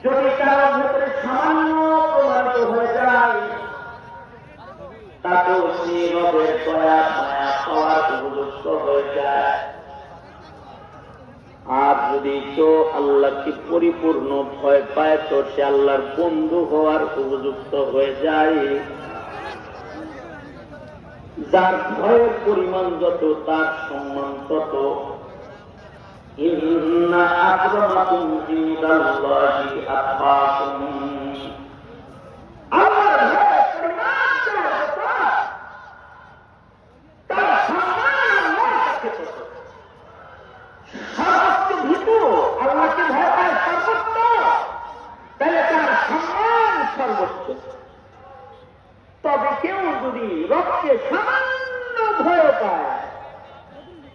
যদি কারোর ভেতরে সামান্য প্রমাণিত হয়ে যায় তাতেও সে রবের দয়া মায়া পাওয়ার উপযুক্ত হয়ে যায়। আর যদি কেউ আল্লাহকে পরিপূর্ণ ভয় পায় তো সে আল্লাহর বন্ধু হওয়ার উপযুক্ত হয়ে যায়। যার ভয়ের পরিমাণ যত তার সম্মান তত। ইন্না আকরামাকুম ইনদাল্লাহি আতকাকুম। আল্লাহর ভয়ের পরিমাণ যত তার সম্মান আল্লাহর কাছে তত। সর্বোচ্চ ভীতু আল্লাহকে ভয় পায় সর্বোচ্চ, তাহলে তার সম্মান সর্বোচ্চ। তবে কেউ যদি রবকে সামান্য ভয় পায়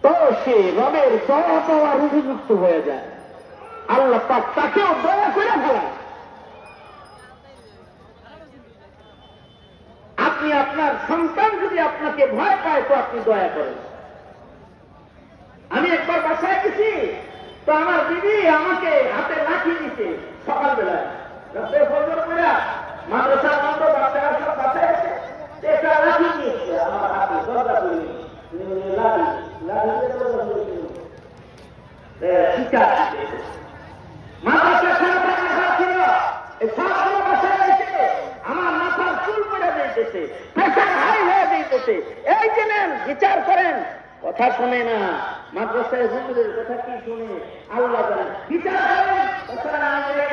তো সে রবের দয়া পাওয়ার উপযুক্ত হয়ে যায়। আল্লাহ পাক তাকেও দয়া করে ফেলায়। আপনি আপনার সন্তান যদি আপনাকে ভয় পায় তো আপনি দয়া করেন। আমি একবার বাসায় গেছি তো আমার দিদি আমাকে হাতে লাঠি দিতে সকালবেলায় মাদ্রাসা বন্ধ বাচ্চারা সব বাসায় এসে একটা লাঠি দিয়েছে আমার হাতে দরজা করি মাদ্রাসা ছিল সবগুলো বাসায় এসে আমার মাথার চুল পড়ে দিতেছে, প্রেশার হাই হয়ে দিতেছে। এই যে নেন বিচার করেন, কথা শুনে না। মাদ্রাসায় হুজুরের কথা কি শুনে আল্লাহ জানেন। বিচার করেন কথা না বলে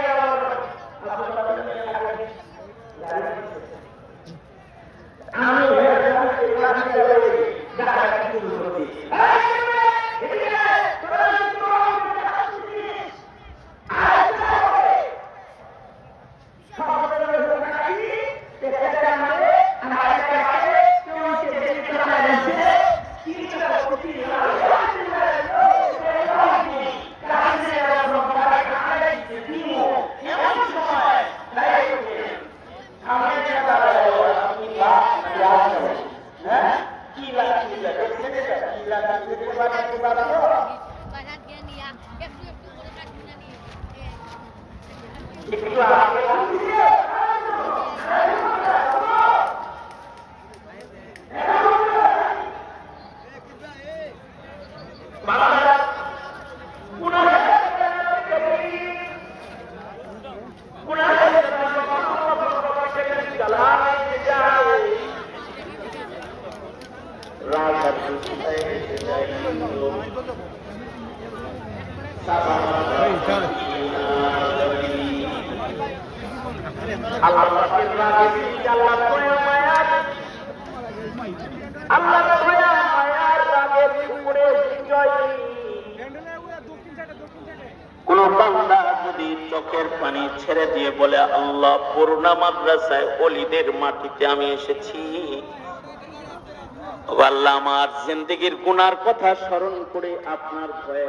কোন বান্দা যদি চোখের পানি ছেড়ে দিয়ে বলে আল্লাহ পুরোনা মাদ্রাসায় ওলিদের মাটিতে আমি এসেছি, আল্লাহ আমার জিন্দেগির গুনার কথা স্মরণ করে আপনার ভয়ে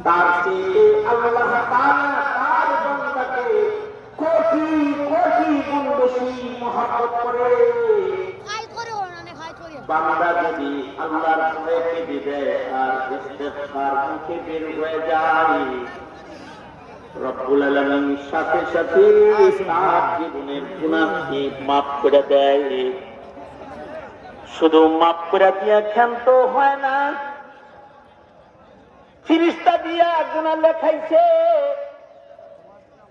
তার চেয়ে আল্লাহ তার বান্দাকে কোটি কোটি গুণ বেশি মহব্বত করে। বান্দা যদি আল্লাহর ভয়কে দিবে আর ইস্তেগফার মুখে বের হয়ে যায়, রব্বুল আলামিন সাথে সাথে তার জীবনের গুনাহকে মাফ করে দেয়। শুধু মাফ করে দিয়া ক্ষান্ত হয় না, ফিরিস্তা দিয়া গুনাহ লেখাইছে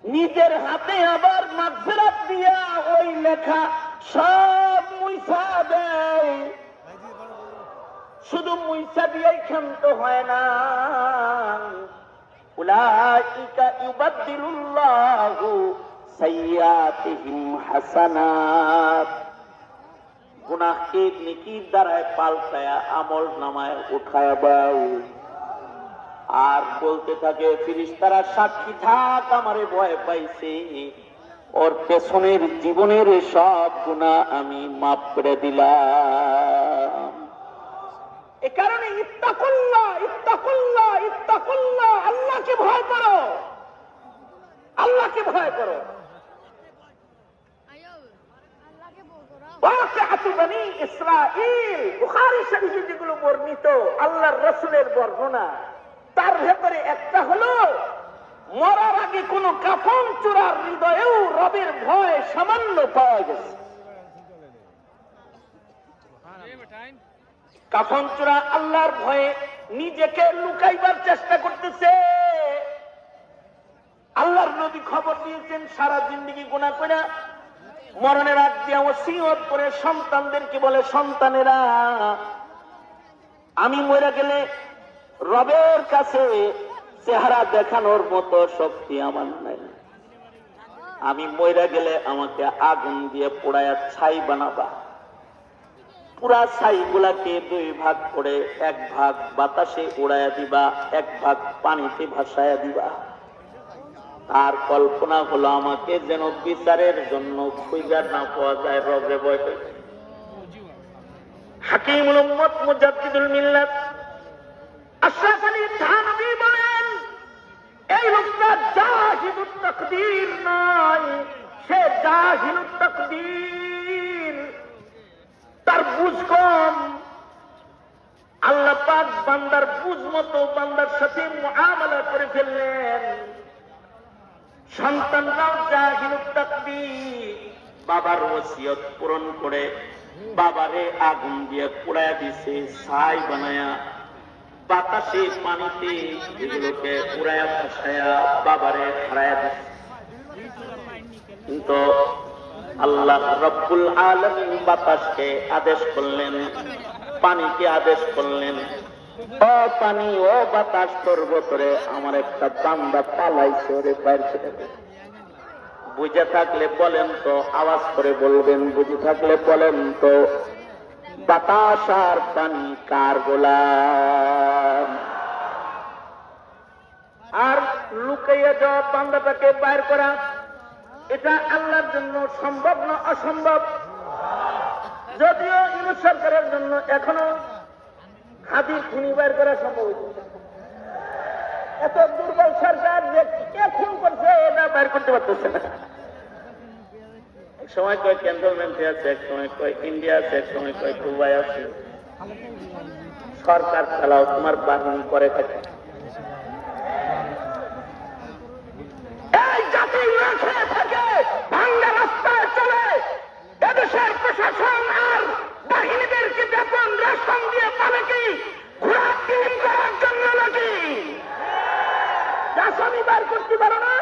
নিজের হাতে আবার মাগফিরাত দিয়া ওই লেখা সব মুইসা দেয়। শুধু মুইসা দিয়েই ক্ষান্ত হয় না, উলাইকা ইউবাদদিলুল্লাহু সাইয়্যাতিহিম হাসানাত। গুনাহকে নেকির দ্বারায় পাল্টায়া আমল নামায় উঠায়া দাও। আর বলতে থাকে ফেরেশতারা সাক্ষী থাক আমারে ভয় পাইছে, ওর পেছনের জীবনের সব গুনাহ আমি মাফ করে দিলাম। এ কারণে ইত্তাকুল্লাহ ইত্তাকুল্লাহ ইত্তাকুল্লাহ, আল্লাহকে ভয় করো, আল্লাহকে ভয় করো। ওয়াকিআতু বনী ইসরাঈল, বুখারী শরীফে যেগুলো বর্ণিত আল্লাহর রাসূলের বর্ণনা, তার ভেতরে একটা হলো মরার আগে কোন কাফন চূড়ার হৃদয়েও রবের ভয় সামান্য পাওয়া গেছে। কাফন চূড়া আল্লাহর ভয়ে নিজেকে লুকাইবার চেষ্টা করতেছে। আল্লাহর নবী খবর দিয়েছেন সারা জিন্দেগি গুনাহ করে মরণের আগ দিয়ে ওসিয়ত করে সন্তানদেরকে বলে, সন্তানেরা আমি মরে গেলে রবের কাছে চেহারা দেখানোর মতো শক্তি আমার নাই। আমি মরে গেলে আমাকে আগুন দিয়ে পোড়ায়া ছাই বানাবা। পুরা ছাই গুলাকে দুই ভাগ করে এক ভাগ বাতাসে উড়াইয়া দিবা, এক ভাগ পানিতে ভাসাইয়া দিবা। আর কল্পনা হলো আমাকে যেন বিচারের জন্য খুঁজা না পাওয়া যায় রবে ভয়। হাকিমুল উম্মত মুজাদ্দিদুল মিল্লাত আশরাফ আলী থানভী বলেন, এই লোকটা জাহিলুত তাকদীর নয়, সে জাহিলুত তাকদীর, তার বুঝ কম। আল্লাহ পাক বান্দার বুঝ মতো বান্দার সাথে মুআমালা করে ফেললেন। সন্তানরাও জাহিলুত তাকদীর, বাবার ওসিয়ত পূরণ করে বাবারে আগুন দিয়ে পোড়ায়া দিছে, ছাই বানায়া বাতাসে পানিতে এগুলোকে উড়ায়া ভাসায়া বাবারে হারায়া দিছে। কিন্তু আল্লাহ রব্বুল আলামিন বাতাসকে আদেশ করলেন, পানিকে আদেশ করলেন, ও পানি ও বাতাস তোর ভেতরে আমার একটা বান্দা পালাইছে, ওরে বাইরে ছেড়ে দে। বুঝে থাকলে বলেন তো, আওয়াজ করে বলবেন, বুঝে থাকলে বলেন তো, বাতাস আর পানি কার গোলাম? আর লুকাইয়া যাওয়া বান্দাটাকে বাইর করা, এটা আল্লাহর জন্য সম্ভব না অসম্ভব? যদিও ইউনূস সরকারের জন্য এখনো হাতির খুনি বাইর করা সম্ভব হয়েছে। এত দুর্বল সরকার যে কে খুন করছে এটা বাইর করতে পারতেছে না। এক সময় কয় ক্যান্টনমেন্টে আছে, এক সময় কয় ইন্ডিয়া আছে, এক সময় কয় দুবাই আছে। সরকার চালাও, তোমার বাহিনী করে থাকে। এই জাতি না খেয়ে থাকে, ভাঙ্গা রাস্তায় চলে, এদেশের প্রশাসন আর বাহিনীদেরকে বেতন রেশন দিয়ে পাবে কি ঘোড়া কিন করার জন্য নাকি? রাসানি বার করতে পারো না?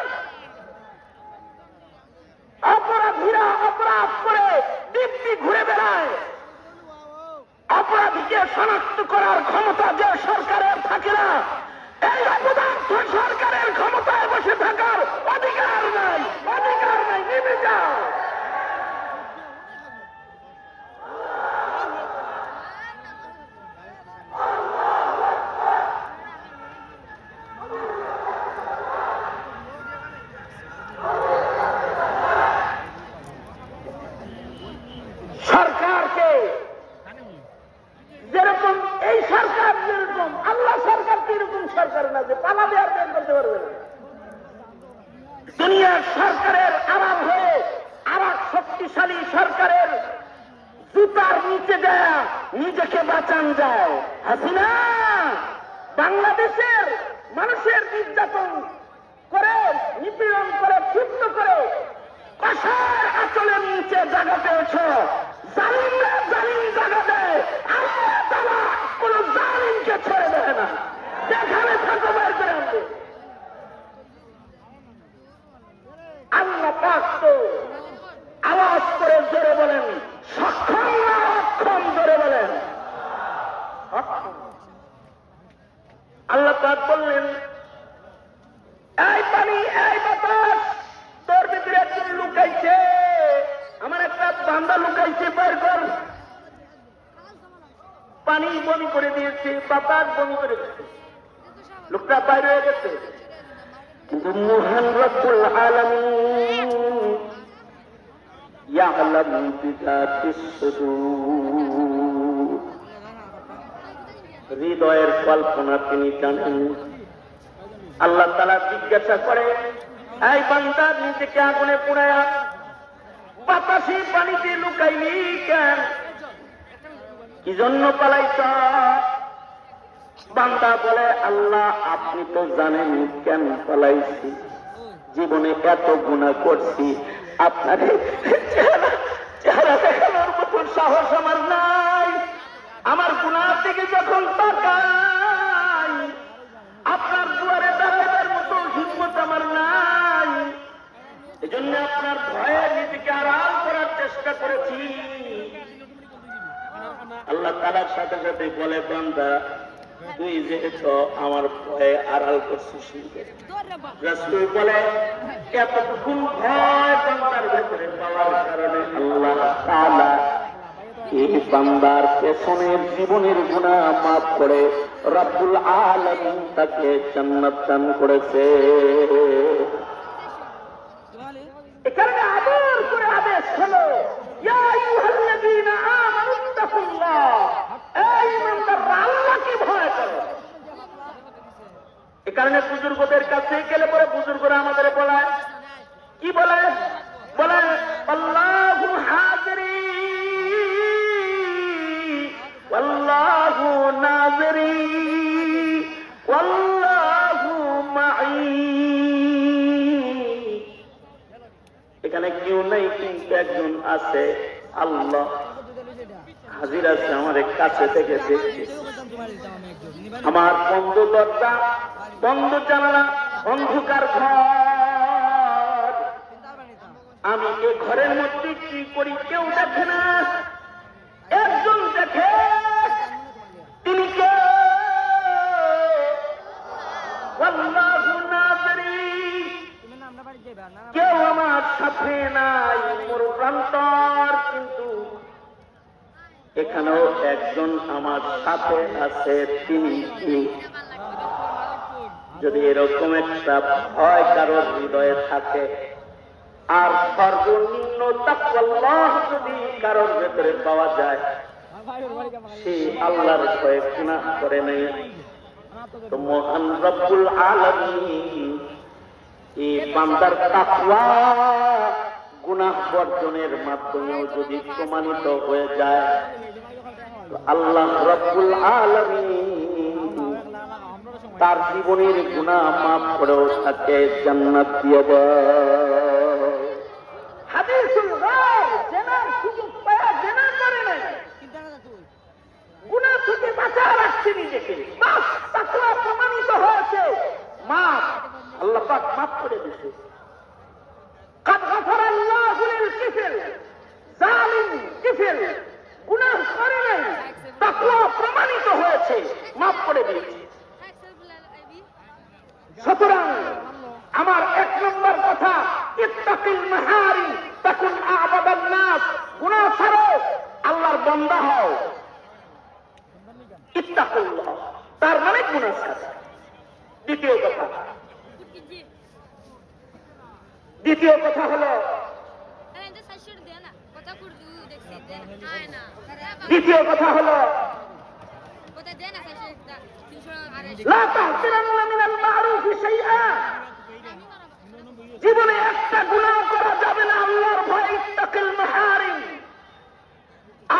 অপরাধীরা অপরাধ করে দিব্যি ঘুরে বেড়ায়। অপরাধীকে শনাক্ত করার ক্ষমতা যে সরকারের থাকে না, এই অপদার্থ সরকারের ক্ষমতায় বসে থাকার অধিকার নাই, অধিকার নাই। নেমে যাও। সরকারকে যেরকম এই সরকার, যেরকম আল্লাহ সরকার, এরকম সরকার না যে পালাবে আর বের করতে পারবে না। দুনিয়ার সরকারের আরাম হয়ে আর এক শক্তিশালী সরকারের জুতার নিচে দেয়া নিজেকে বাঁচান যায়। হাসিনা বাংলাদেশের মানুষের নির্যাতন করে, নিপীড়ন করে, ক্ষিপ্ত করে কষার আঁচলের নিচে জায়গা পেয়েছ। জালিমরা জালিম জায়গা দেয়, আল্লাহ তাআলা কোন জালিমকে ছেড়ে দেয় না। যেখানে থাকো বের করে আনবে। অশক্ত। আওয়াজ করে জোরে বলেন সক্ষম না অক্ষম, জোরে বলেন অক্ষম। আল্লাহ পাক বললেন এই পানি, এই বাতাস, তোর ভিতরে একজন লুকাইছে, আমার একটা বান্দা লুকাইছে, বের কর। পানি বমি করে দিয়েছে, বাতাস বমি করে দিয়েছে, লোকটা বাইরে হয়ে গেছে। কিন্তু মহান রব্বুল আলামিন ইয়ালামু বিযাতিস সুদূর, হৃদয়ের কল্পনা তিনি জানেন। আল্লাহ তাআলা জিজ্ঞাসা করে এই বান্দা, নিজেকে আগুনে পুড়ায়া বাতাসি পানিতে লুকাইলি কেন? কি জন্য পালাইছ? বান্দা বলে আল্লাহ আপনি তো জানেন কেন পালাইছি, জীবনে এত গুনাহ করছি, আপনার চেহারা দেখানোর মতন সাহস আমার নাই। আমার গুনাহ থেকে যখন তাকাই আপনার দুয়ারে দাঁড়াবার মতো হিম্মত আমার নাই। এজন্য আপনার ভয়ে নিজেকে আড়াল করার চেষ্টা করেছি। আল্লাহ তাআলার সাথে সাথে বলে বান্দা তুই যেহেতু আমার ভয়ে আড়াল করছিস, রাসূল বলে এতটুকু ভয় বান্দার ভেতরে পাওয়ার কারণে আল্লাহ তাআলা এই বান্দার পেছনের জীবনের গুনাহ মাফ করে রব্বুল আলামিন তাকে জান্নাত দান করেছে। এখানে আদর করে আদেশ হলো ইয়া আইয়ুহাল্লাযীনা আমানুত্তাকুল্লাহ, এই ইমানদাররা আল্লাহকে ভয় করো। এই কারণে বুজুর্গদের কাছে গেলে পরে বুজুর্গরা আমাদের বলায় কি বলে? বলে আল্লাহু হাজিরি ওয়াল্লাহু নাজিরি ওয়াল্লাহু মাঈ। এখানে কেউ নাই কিন্তু একজন আছে, আল্লাহ হাজির আছে আমাদের কাছে থেকে দেখছে। আমার বন্ধ দরজা, বন্ধ জানালা, অন্ধকার ঘর, আমি এই ঘরের মধ্যে কি করি কেউ দেখে না, একজন দেখে, তিনি কে? আল্লাহু নাজিরি। কেউ আমার সাথে নাই, মোর প্রান্তর, কিন্তু এখানেও একজন আমার সাথে আছে, তিনি কি? যদি এরকম একটা ভয় কারোর হৃদয়ে থাকে আর সর্বনিম্ন তাকওয়াল্লাহ যদি কারোর ভেতরে পাওয়া যায়, সে আল্লাহর ভয়ে গুনাহ করে নাই, তো মহান রব্বুল আলামিন এই বান্দার তাকওয়া গুনাহ বর্জনের মাধ্যমেও যদি প্রমাণিত হয়ে যায়, আল্লাহ রব্বুল আলামিন তার জীবনের গুনাহ মাফ করেও তাকে জান্নাত দিয়ে দেয়। হাদিসুল গায়ব, জেনার সুযোগ পায়া জেনা করে নাই, গুনাহ থেকে বাঁচা রাখছে নিজেকে, বাস তাকওয়া প্রমাণিত হয়েছে, মাফ, আল্লাহ পাক মাফ করে দিয়েছে। قد غفر الله للكفر জালিম কিফির গুনাহ করে নাই, তাকওয়া প্রমাণিত হয়েছে, মাফ করে দিয়েছে। সুতরাং আমার এক নম্বর কথা, ইত্তাকিল মাহারিম তাকুন আ'বাদান নাস, গুনাহ ছাড়ো আল্লাহর বান্দা হও। ইত্তাকুল্লাহ তার মানে গুনাহ ছাড়ো। দ্বিতীয় কথা হলো লা তাহতিরান্না মিনাল মা'রুফি শাইআ, জীবনে একটা গুনাহ করা যাবে না আল্লাহর ভয়ে, ইত্তাকিল মাহারিম,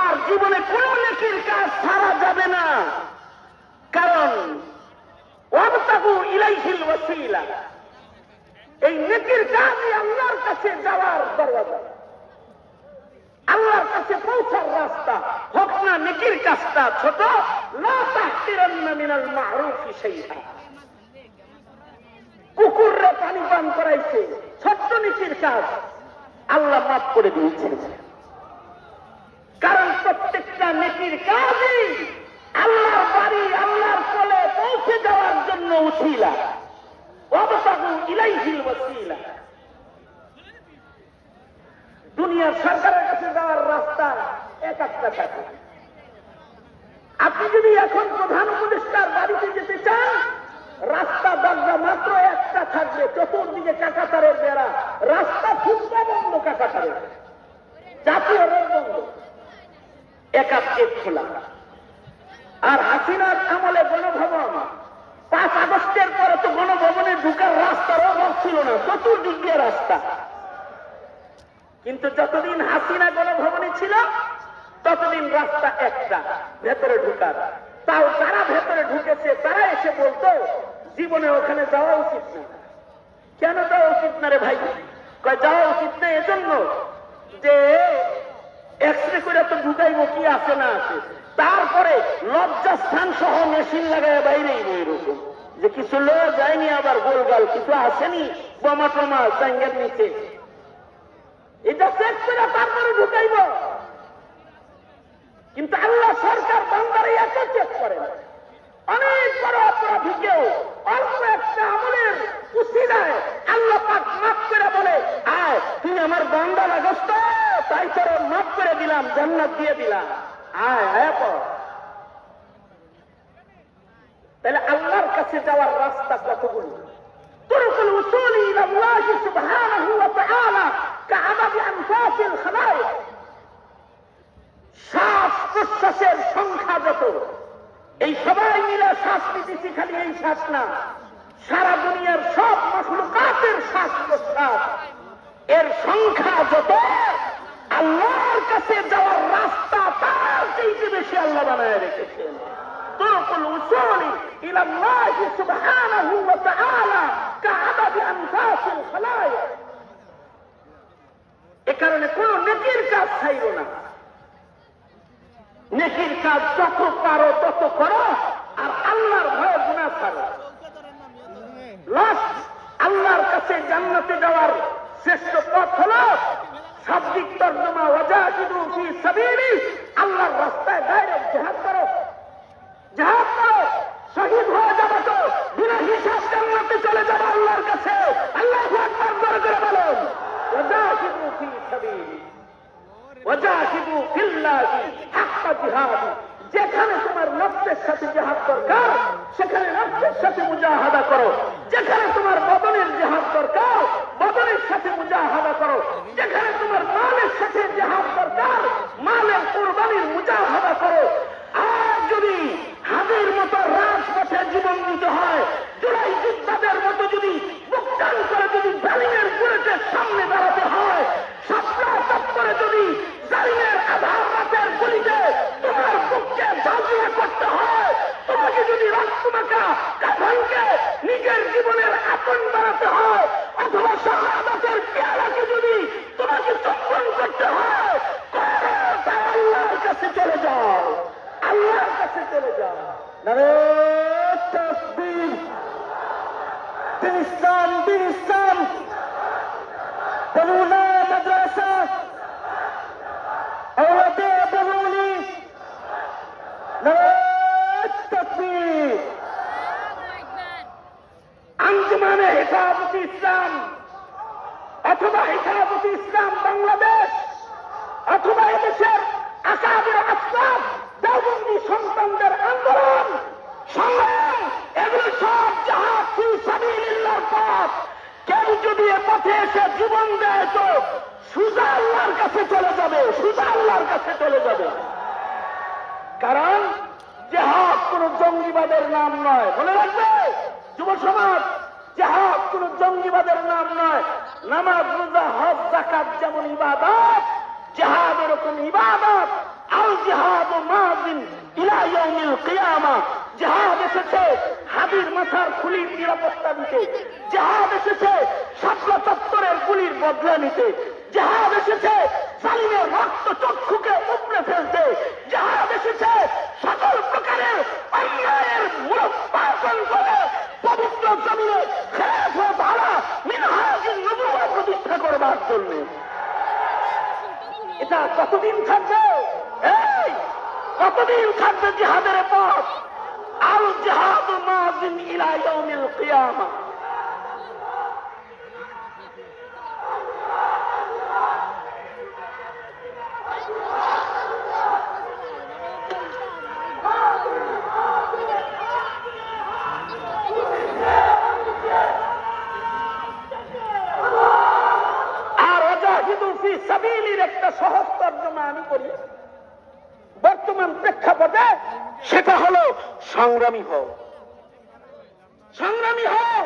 আর জীবনে কোন নেকির কাজ ছাড়া যাবে না, কারণ ওয়াবতাগু ইলাইহিল ওয়াসিলা, এই নেকির কাজই আল্লাহর কাছে যাওয়ার দরজা, আল্লাহর কাছে পৌঁছার রাস্তা, হোক না নেকির কাজটা ছোট। লা তাহতিরান্না মিনাল মা'রুফি শাইআ, কুকুররে পানি পান করাইছে, ছোট্ট নেকির কাজ আল্লাহ মাফ করে দিয়েছেন। কারণ প্রত্যেকটা নেকির কাজই আল্লাহর বাড়ি আল্লাহর কোলে পৌঁছে যাওয়ার জন্য উছিলা। ওয়াবতাগু ইলাইহিল ওয়াসিলা। দুনিয়ার সরকারের কাছে যাওয়ার রাস্তা এক একটা থাকে। আপনি যদি এখন প্রধান উপদেষ্টার বাড়িতে যেতে চান, রাস্তা দরজা মাত্র একটা থাকবে, চতুর্দিকে কাঁটাতারের বেড়া, রাস্তা ফুটবা বন্ধ, কাঁটাতারের জাতীয় রোড বন্ধ, একাত্তর খোলা। আর হাসিনার আমলে গণভবন, 5 আগস্টের পরে তো গণভবনে ঢুকার রাস্তার অভাব ছিল না, চতুর্দিক দিয়ে রাস্তা। কিন্তু যতদিন হাসিনা গণভবনে ছিল ততদিন রাস্তা একটা ভেতরে ঢুকার। তাও যারা ভেতরে ঢুকেছে তারা এসে বলতো জীবনে ওখানে যাওয়া উচিত না। কেন যাওয়া উচিত না রে ভাই? যাওয়া উচিত না এজন্য যে এক্সরে করে তো ঢুকাইব কি আছে না আছে, তারপরে লজ্জাস্থান সহ মেশিন লাগায় বাইরেই এরকম যে কিছু লোক যায়নি, আবার গোলগাল কিছু আসেনি, বোমা টোমা জাঙ্গের নিচে, এটা চেক করে তারপরে ঢুকাইব। কিন্তু আল্লাহ সরকার বান্দারে এত চেক করে না। অনেক বড় অপরাধীকেও অল্প একটা আমলের উসিলায় আল্লাহ পাক মাফ করে বলে, আয় তুই আমার বান্দা লাগস তো, তাই তোরে মাফ করে দিলাম, জান্নাত দিয়ে দিলাম, আয় আয় পর। তাহলে আল্লাহর কাছে যাওয়ার রাস্তা কতগুলো? তুরকুল উসুল ইলাল্লাহি সুবহানাহু ওয়া তাআলা কাআদাদি আনফাসিল খালায়েক। শ্বাস প্রশ্বাসের সংখ্যা যত, এই সবাই মিলে শ্বাস নিতেছি, খালি এই শ্বাস না, সারা দুনিয়ার সব মাখলুকাতের শ্বাস প্রশ্বাস, এর সংখ্যা যত, আল্লাহর কাছে যাওয়ার রাস্তা তার চেয়ে বেশি আল্লাহ বানায় রেখেছেন। তুরকুল উসুল ইলাল্লাহি সুবহানাহু ওয়া তাআলা কাআদাদি আনফাসিল খালায়েক। এ কারণে কোন নেকির কাজ ছাইরো না। নেকির কাজ যত পারো তত করো, আর আল্লাহর ভয়ে গুনাহ ছাড়ো। লাস্ট আল্লাহর কাছে জান্নাতে যাওয়ার শ্রেষ্ঠ পথ হলো শাব্দিক তর্জমা ওয়াজাহিদু ফি সাবিলি, আল্লাহর রাস্তায় ডাইরেক্ট জিহাদ করো। জিহাদ করো, শহীদ হয়ে যাবে তো বিনা হিসাব জান্নাতে চলে যাবে আল্লাহর কাছে। আল্লাহু আকবার করে বলুন, ওয়াজাহিদু ফি সাবিলি ওয়াজাহিদু ফিল্লাহি হাক্কা জিহাদি। যেখানে তোমার নফসের সাথে জিহাদ দরকার সেখানে নফসের সাথে মুজাহাদা করো, যেখানে তোমার বদনের জিহাদ দরকার বদনের সাথে মুজাহাদা করো, যেখানে তোমার মালের সাথে জিহাদ দরকার মালের কুরবানির মুজাহাদা করো। আর যদি হাদির মতো রাজপথে জীবন দিতে হয়, জুলাই যোদ্ধাদের মতো যদি বুকটান করে যদি জালিমের বুলেটের সামনে দাঁড়াতে হয়, সাপলা করে যদি জালিমের আধার রাতের গুলিতে তোমার বুককে ঝাঁঝিয়ে করতে হয়, তোমাকে যদি রক্তমাখা কাফনকে নিজের জীবনের আপন বানাতে হয়, অথবা শাহাদাতের পেয়ালাকে যদি তোমাকে চম্বন করতে হয়, তাই আল্লাহর কাছে চলে যাও, আল্লাহর কাছে চলে যাও। নারে তাকবীর, দিন ইসলাম, দিন ইসলাম, বলুনা মাদ্রাসা, औरते बरूनी, नारे तकबीर। अंजुमाने हिफाजत इस्लाम अथवा हिफाजत इस्लाम बांग्लादेश अथवा এদেশের আকাবির আসলাফ দেওবন্দি সন্তানদের আন্দোলন সংগ্রাম, এগুলো সব জিহাদ ফি সাবিলিল্লাহর পথ। কেউ যদি এ পথে এসে জীবন দেয় তো সুজা আল্লাহর কাছে চলে যাবে, সুজা আল্লাহর কাছে চলে যাবে। কারণ জিহাদ কোন জঙ্গিবাদের নাম নয়, মনে রাখবে যুব সমাজ, জিহাদ কোন জঙ্গিবাদের নাম নয়। নামাজ, রোজা, হজ, যাকাত যেমন ইবাদত, জিহাদ এরকম ইবাদত। আল জিহাদ মাযিন ইলা ইয়াউমিল কিয়ামা। জিহাদ এসেছে হাদির মাথার খুলির নিরাপত্তা দিতে, জিহাদ এসেছে শাপলা চত্বরের গুলির বদলা নিতে, জিহাদ এসেছে জালিমের রক্ত চক্ষুকে উপড়ে ফেলতে, জিহাদ এসেছে সকল প্রকারের অন্যায়ের মূলোৎপাটন করে পবিত্র জমিনে খেলাফত আলা মিনহাজুন নবুওয়াত প্রতিষ্ঠা করবার জন্য। এটা কতদিন থাকবে? এই কতদিন থাকবে জিহাদের পথ? আল জিহাদু মাযিন ইলা ইয়াউমিল কিয়ামাহ। আর ওয়াজাহিদু ফি সাবিলির একটা সহজ তর্জমা আমি করি বর্তমান প্রেক্ষাপটে, সেটা হলো সংগ্রামী হও, সংগ্রামী হও।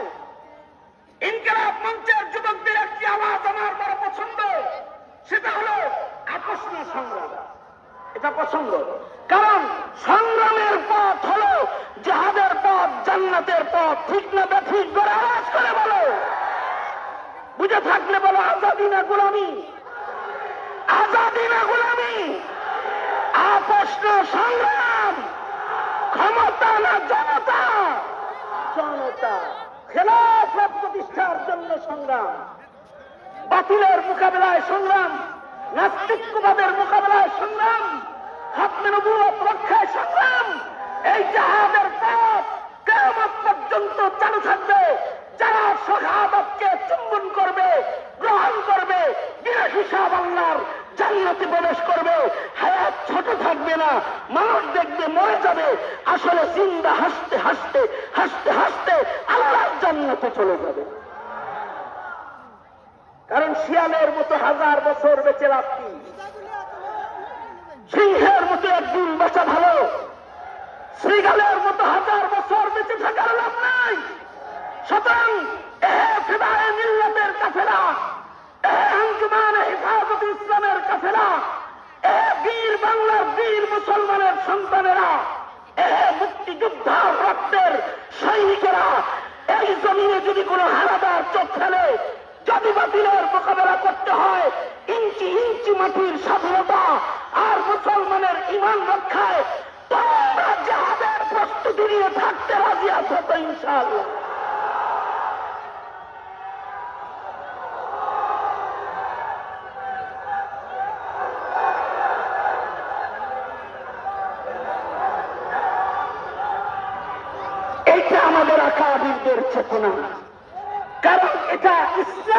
ইনকিলাব মঞ্চের যুবকদের একটি আওয়াজ আমার বড় পছন্দ, সেটা হলো আকর্ষণ সংগ্রাম। এটা পছন্দ, কারণ সংগ্রামের পথ হলো জিহাদের পথ, জান্নাতের পথ। ঠিক না ঠিক করে আওয়াজ করে বলো, বুঝে থাকলে বলো আজাদি না গোলামি, আজাদি না গোলামি। প্রশ্ন সংগ্রাম, ক্ষমতা না জনতা, জনতা। খেলাফত প্রতিষ্ঠার জন্য সংগ্রাম, বাতিলের মোকাবেলায় সংগ্রাম, নাস্তিকবাদের মোকাবেলায় সংগ্রাম, খাতমে নবুয়ত রক্ষায় সংগ্রাম। এই জিহাদের পথ কিয়ামত পর্যন্ত চালু থাকবে। যারা শাহাদাতকে চুম্বন করবে, গ্রহণ করবে, বিনা হিসাব আল্লাহর জান্নাতে প্রবেশ করবে। হায়াত ছোট থাকবে না, মানুষ দেখবে মরে যাবে, আসলে জিন্দা হাসতে হাসতে হাসতে হাসতে আল্লাহর জান্নাতে চলে যাবে। কারণ শিয়ালের মতো 1000 বছর বেঁচে লাভ কি? সিংহের মতো একদিন বাঁচা ভালো, শ্রীগালের মতো 1000 বছর বেঁচে থাকার লাভ নাই। সুতরাং ফিদায়ে মিল্লাতের কাফেলা, আঞ্জুমানে হেফাজত ইসলামের কাফেলা, বীর বাংলার বীর মুসলমানের সন্তানেরা, মুক্তিযোদ্ধার রক্তের সৈনিকেরা, এই জমিনে যদি কোনো হানাদার চোখ ফেলে, যদি বাতিলের মোকাবেলা করতে হয়, ইঞ্চি ইঞ্চি মাটির স্বাধীনতা আর মুসলমানের ঈমান রক্ষায় তোমরা জিহাদের প্রস্তুতি নিয়ে থাকতে রাজি আছো তো ইনশাআল্লাহ? এইটা আমাদের আকাবিরদের চেতনা, কারণ এটা ইসলাম।